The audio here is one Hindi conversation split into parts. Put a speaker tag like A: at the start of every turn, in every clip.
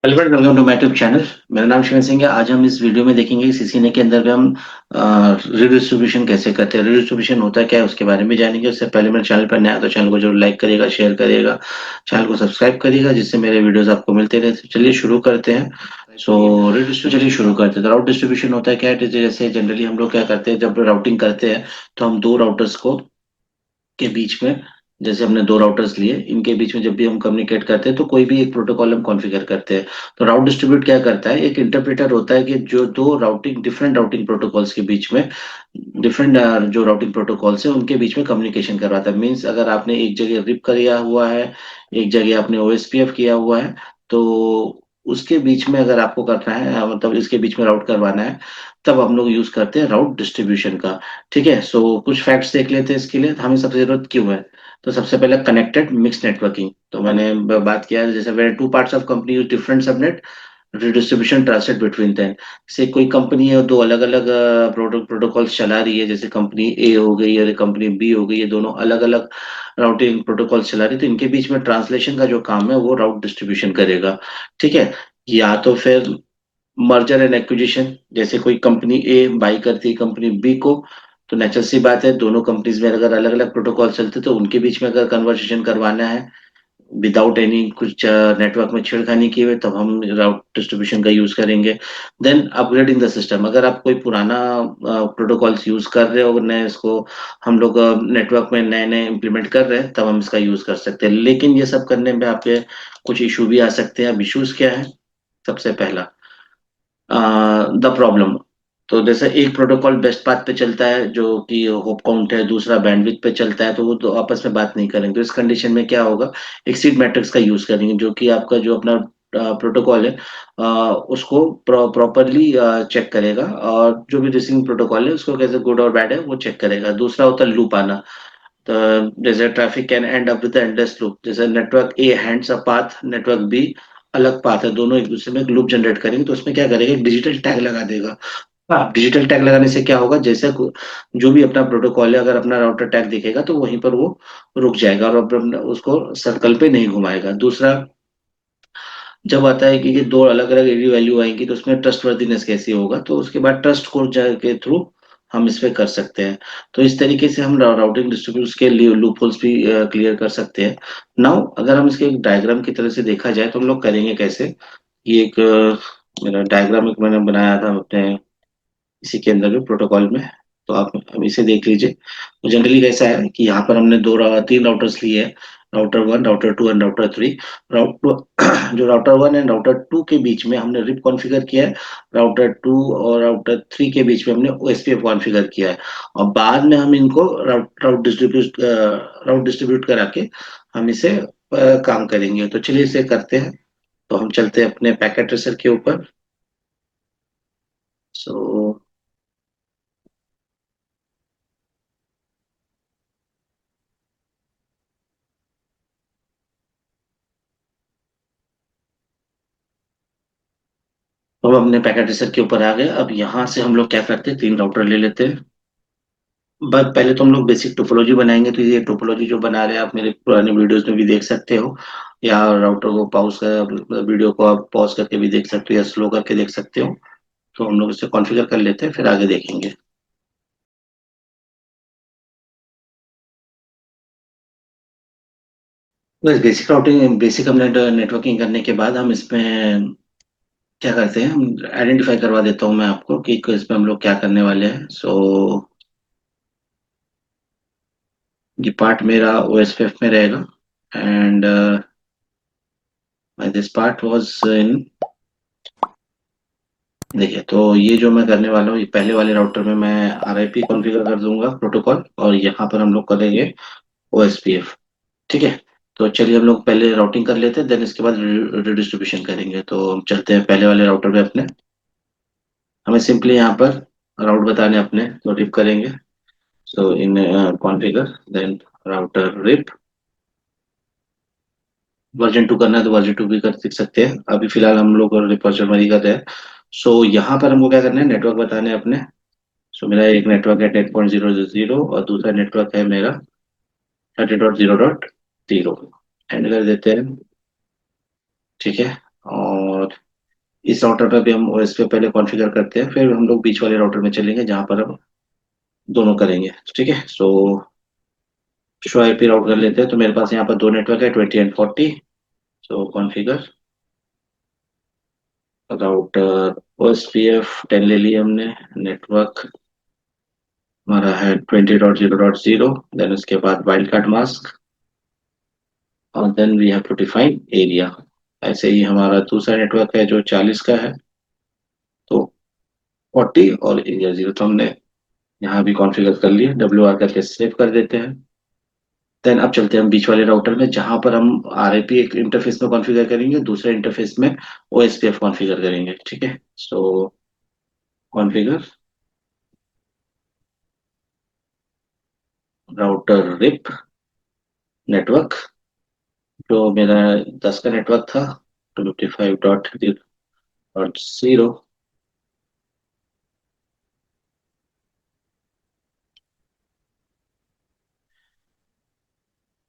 A: Hello friend, welcome to my YouTube channel. मेरा नाम शिवन सिंह है। आज हम इस वीडियो में देखेंगे कि सीसीएनए के अंदर में हम रिडिस्ट्रीब्यूशन कैसे करते हैं। रिडिस्ट्रीब्यूशन होता है क्या है उसके बारे में जानेंगे। उससे पहले मेरे चैनल पर नया है तो चैनल को जरूर लाइक करिएगा, शेयर करिएगा, चैनल को सब्सक्राइब करिएगा, जिससे मेरे वीडियोस आपको मिलते रहे। तो चलिए शुरू करते हैं। सो रिडिस्ट्रीब्यूशन चलिए शुरू करते हैं। तो राउट डिस्ट्रीब्यूशन होता है क्या है, जैसे जनरली हम लोग क्या करते हैं जब राउटिंग करते हैं तो हम दो राउटर्स को के बीच में, जैसे हमने दो राउटर्स लिए, इनके बीच में जब भी हम कम्युनिकेट करते हैं तो कोई भी एक प्रोटोकॉल हम कॉन्फ़िगर करते हैं। तो राउट डिस्ट्रीब्यूट क्या करता है, एक इंटरप्रेटर होता है कि जो दो राउटिंग डिफरेंट राउटिंग प्रोटोकॉल्स के बीच में, डिफरेंट जो राउटिंग प्रोटोकॉल्स है उनके बीच में कम्युनिकेशन करवाता है। मीन्स अगर आपने एक जगह रिप किया हुआ है, एक जगह आपने ओएसपीएफ किया हुआ है, तो उसके बीच में अगर आपको करना है, मतलब इसके बीच में राउट करवाना है, तब हम लोग यूज करते हैं राउट डिस्ट्रीब्यूशन का। ठीक है, सो कुछ फैक्ट्स देख लेते हैं इसके लिए हमें सबसे जरूरत क्यों है। तो सबसे पहले कनेक्टेड मिक्स नेटवर्किंग, तो मैंने बात किया है जैसे where two parts of company use different subnet, distribution trusted between them. जैसे कोई कंपनी है, दो अलग अलग प्रोटोकॉल्स चला रही है, जैसे कंपनी ए हो गई और कंपनी बी हो गई, ये दोनों अलग अलग राउटिंग प्रोटोकॉल्स चला रही है, तो इनके बीच में ट्रांसलेशन का जो काम है वो राउट डिस्ट्रीब्यूशन करेगा। ठीक है, या तो फिर मर्जर एंड एक्विजिशन, जैसे कोई कंपनी ए बाई करती है कंपनी बी को, तो नेचुरल सी बात है दोनों कंपनीज में अगर अलग अलग प्रोटोकॉल चलते तो उनके बीच में अगर कन्वर्सेशन करवाना है विदाउट एनी कुछ नेटवर्क में छेड़खानी किए हुए, तब हम राउट डिस्ट्रीब्यूशन का यूज करेंगे। देन अपग्रेडिंग द सिस्टम, अगर आप कोई पुराना प्रोटोकॉल्स यूज कर रहे हो और नए इसको हम लोग नेटवर्क में नए नए इम्प्लीमेंट कर रहे हैं, तब हम इसका यूज कर सकते हैं। लेकिन ये सब करने में आपके कुछ इशू भी आ सकते हैं। अब इश्यूज क्या है, सबसे पहला द प्रॉब्लम। तो जैसे एक प्रोटोकॉल बेस्ट पाथ पे चलता है जो कि होप काउंट है, दूसरा बैंडविड्थ पे चलता है, तो वो तो आपस में बात नहीं करेंगे। तो इस कंडीशन में क्या होगा, एक्सीड मैट्रिक्स का यूज करेंगे, जो कि आपका जो अपना प्रोटोकॉल है उसको प्रॉपरली चेक करेगा, और जो भी रिसीविंग प्रोटोकॉल है उसको कैसे गुड और बैड है वो चेक करेगा। दूसरा होता है लूप आना। तो जैसे traffic can end up with endless loop, जैसे network A hands a path, network B अलग पाथ है, दोनों एक दूसरे में एक लूप जनरेट करेंगे, तो उसमें क्या करेगा, एक डिजिटल टैग लगा देगा। हाँ, डिजिटल टैग लगाने से क्या होगा, जैसे जो भी अपना प्रोटोकॉल है अगर अपना राउटर टैग दिखेगा तो वहीं पर वो रुक जाएगा और उसको सर्कल पे नहीं घुमाएगा। दूसरा, जब आता है कि ये दो अलग अलग एडी वैल्यू आएंगी तो उसमें ट्रस्ट वर्दीनेस कैसी होगा, तो उसके बाद ट्रस्ट कोड के थ्रू हम इस पे कर सकते हैं। तो इस तरीके से हम राउटिंग डिस्ट्रीब्यूट के लिए लूप होल्स भी क्लियर कर सकते हैं। नाउ अगर हम इसके एक डायग्राम की तरह से देखा जाए तो हम लोग करेंगे कैसे। ये एक मेरा डायग्राम एक मैंने बनाया था अपने इसी के अंदर में प्रोटोकॉल में, तो आप अब इसे देख लीजिए। तो जनरली कैसा है कि यहाँ पर हमने तीन राउटर्स लिए हैं, router one, router two and router three. जो router one and router two के बीच में हमने रिप कॉन्फ़िगर किया है, राउटर टू और राउटर थ्री के बीच में हमने ओएसपीएफ कॉन्फ़िगर किया है, और बाद में हम इनको राउट डिस्ट्रीब्यूट करा के हम इसे काम करेंगे। तो चलिए इसे करते हैं। तो हम चलते हैं अपने पैकेट ट्रेसर के ऊपर। सो तो हम अपने पैकेट ट्रेसर के ऊपर आ गए। अब यहाँ से हम लोग क्या करते हैं, तीन राउटर ले लेते हैं। बस पहले तो हम लोग बेसिक टोपोलॉजी बनाएंगे, तो ये टोपोलॉजी जो बना रहे हैं आप मेरे पुराने वीडियोस में भी देख सकते हो, या राउटर को पॉज कर वीडियो को आप पॉज करके भी देख सकते हो या स्लो करके देख सकते हो। तो हम लोग इसे कॉन्फ़िगर कर लेते हैं, फिर आगे देखेंगे। बस बेसिक राउटिंग, बेसिक हमने नेटवर्किंग करने के बाद हम इसमें क्या करते हैं, हम आइडेंटिफाई करवा देता हूँ मैं आपको कि इसमें हम लोग क्या करने वाले हैं। सो ये पार्ट मेरा ओएसपीएफ में रहेगा, and this part was in, देखिए तो ये जो मैं करने वाला हूँ, ये पहले वाले राउटर में मैं आरआईपी कॉन्फ़िगर कर दूंगा प्रोटोकॉल, और यहाँ पर हम लोग करेंगे ओएसपीएफ। ठीक है, तो चलिए हम लोग पहले राउटिंग कर लेते हैं, देन इसके बाद रिडिस्ट्रीब्यूशन करेंगे। तो हम चलते हैं पहले वाले राउटर पे अपने। हमें सिंपली यहाँ पर राउट बताने अपने, तो रिप करेंगे। So in configure, then router RIP. Version two करना है तो वर्जन टू भी कर सीख सकते हैं, अभी फिलहाल हम लोग रिप वर्जन वन ही कर रहे हैं। सो यहाँ पर हमको क्या करना है, नेटवर्क बताने हैं अपने। सो मेरा एक नेटवर्क है 10.0.0 और दूसरा नेटवर्क है मेरा 30.0.0। एंड कर देते हैं। ठीक है, और इस राउटर पे भी हम ओएस पे पहले कॉन्फ़िगर करते हैं, फिर हम लोग बीच वाले राउटर में चलेंगे जहां पर हम दोनों करेंगे। ठीक है, सो शो आईपी राउट कर लेते हैं। तो मेरे पास यहाँ पर दो नेटवर्क है, 20 and 40। So configure router OSPF 10 ले लिया हमने। नेटवर्क हमारा है 20.0.0। देन उसके बाद वाइल्ड कार्ड मास्क, और then we have to define area. ऐसे ही हमारा दूसरा नेटवर्क है जो 40 का है, तो 40 और एरिया 0 तो हमने यहाँ भी कॉन्फ़िगर कर लिया। WR करके सेव कर देते हैं। देन अब चलते हैं हम बीच वाले राउटर में, जहां पर हम RIP एक इंटरफेस में कॉन्फ़िगर करेंगे, दूसरे इंटरफेस में OSPF कॉन्फ़िगर करेंगे। ठीक है, सो कॉन्फ़िगर राउटर रिप नेटवर्क, जो मेरा 10 का नेटवर्क था, 255.0.0।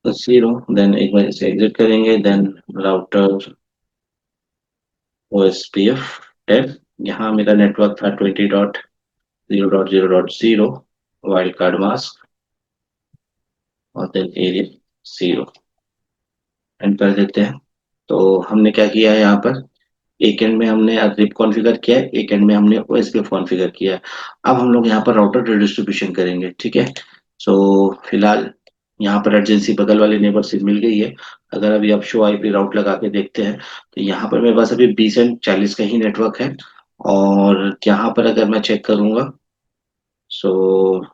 A: तो 0, देन एक बार इसे एग्जिट करेंगे। देन राउटर OSPF 10, यहाँ मेरा नेटवर्क था 20.0.0.0, वाइल्ड कार्ड मास्क, और देन एरिया 0। एंड कर देते हैं। तो हमने क्या किया है यहाँ पर, एक एंड में हमने रिप कॉन्फ़िगर किया है, एक एंड में हमने ओएसपीएफ कॉन्फ़िगर किया है। अब हम लोग यहाँ पर राउटर रिडिस्ट्रीब्यूशन करेंगे। ठीक है, सो फिलहाल यहाँ पर एडजेंसी बगल वाले नेबर से मिल गई है। अगर अभी आप शो आईपी राउट लगा के देखते हैं, तो यहाँ पर मेरे पास अभी 20 एंड 40 का ही नेटवर्क है। और यहाँ पर अगर मैं चेक करूंगा, सो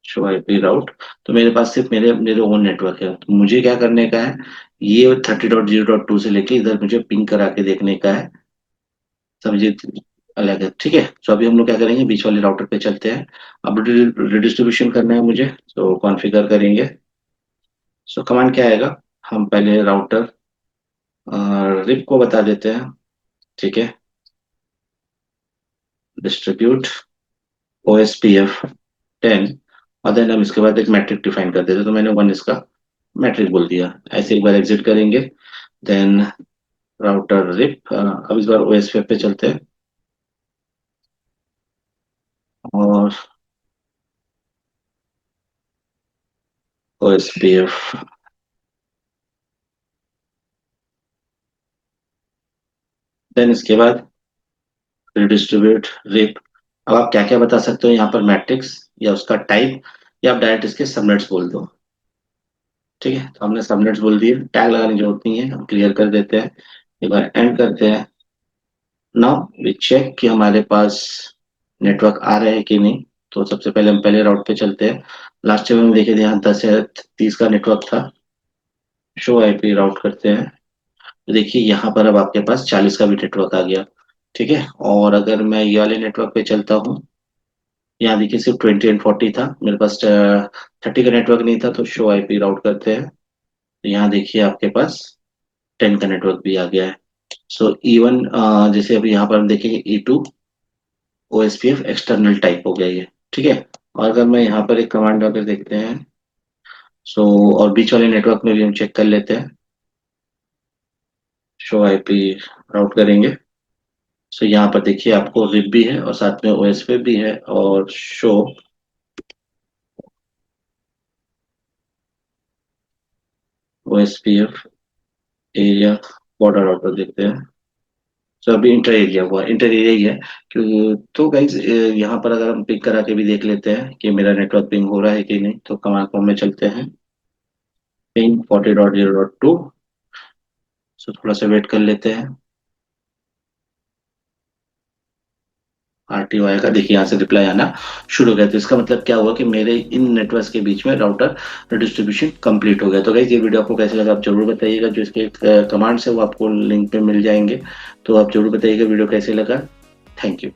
A: शो आईपी राउट, तो मेरे पास सिर्फ मेरे मेरे ओन नेटवर्क है। तो मुझे क्या करने का है, ये 30.0.2 से लेके इधर मुझे पिंग करा के देखने का है। समझिए, अलग है। ठीक है, तो अभी हम लोग क्या करेंगे, बीच वाले राउटर पे चलते हैं। अब रिडिस्ट्रीब्यूशन करना है मुझे, तो कॉन्फ़िगर करेंगे। सो कमांड क्या आएगा, हम पहले राउटर रिप को बता देते हैं। ठीक है, डिस्ट्रीब्यूट OSPF 10, और देन हम इसके बाद एक मैट्रिक डिफाइन कर देते हैं। तो मैंने 1 इसका मैट्रिक बोल दिया। ऐसे एक बार एग्जिट करेंगे। देन राउटर रिप, अब इस बार OSPF पे चलते हैं, और OSPF, देन इसके बाद रिडिस्ट्रीब्यूट रिप। अब आप क्या क्या बता सकते हो यहाँ पर, मैट्रिक्स या उसका टाइप, या आप डायरेक्ट इसके सबनेट्स बोल दो। ठीक है, तो हमने सबनेट्स बोल दिए, टैग लगाने की जरूरत नहीं है, हम क्लियर कर देते हैं। एक बार एंड करते हैं। नाउ वी चेक कि हमारे पास नेटवर्क आ रहे हैं कि नहीं। तो सबसे पहले हम पहले राउट पे चलते हैं। लास्ट टाइम हम देखे थे, यहाँ 10 या 30 का नेटवर्क था। शो आईपी राउट करते हैं, तो देखिए यहाँ पर अब आपके पास 40 का भी नेटवर्क आ गया। ठीक है, और अगर मैं ये वाले नेटवर्क पे चलता हूँ, यहाँ देखिए सिर्फ 20 एंड 40 था मेरे पास, 30 का नेटवर्क नहीं था। तो शो आईपी राउट करते हैं, तो यहाँ देखिए आपके पास 10 का नेटवर्क भी आ गया है। सो इवन जैसे अभी यहाँ पर हम देखेंगे E2 OSPF एक्सटर्नल टाइप हो गया ये। ठीक है, और अगर मैं यहाँ पर एक कमांड अगर देखते हैं, सो और बीच वाले नेटवर्क में भी हम चेक कर लेते हैं। शो आईपी राउट करेंगे, सो यहाँ पर देखिए आपको रिप भी है और साथ में OSPF भी है, और show OSPF area border router देखते हैं। सो अभी इंटर एरिया हुआ, इंटर एरिया ही है। क्योंकि तो गाइज यहाँ पर अगर हम पिक करा के भी देख लेते हैं कि मेरा नेटवर्क पिंग हो रहा है कि नहीं, तो कमांड फॉर्म में चलते हैं, पिंग 40.0.2। सो थोड़ा सा वेट कर लेते हैं, RTO आएगा। देखिए यहाँ से रिप्लाई आना शुरू हो गया। तो इसका मतलब क्या हुआ कि मेरे इन नेटवर्क्स के बीच में राउटर डिस्ट्रीब्यूशन कंप्लीट हो गया। तो गाइज ये वीडियो आपको कैसे लगा आप जरूर बताइएगा। जो इसके कमांड्स है वो आपको लिंक पे मिल जाएंगे, तो आप जरूर बताइएगा वीडियो कैसे लगा। Thank you.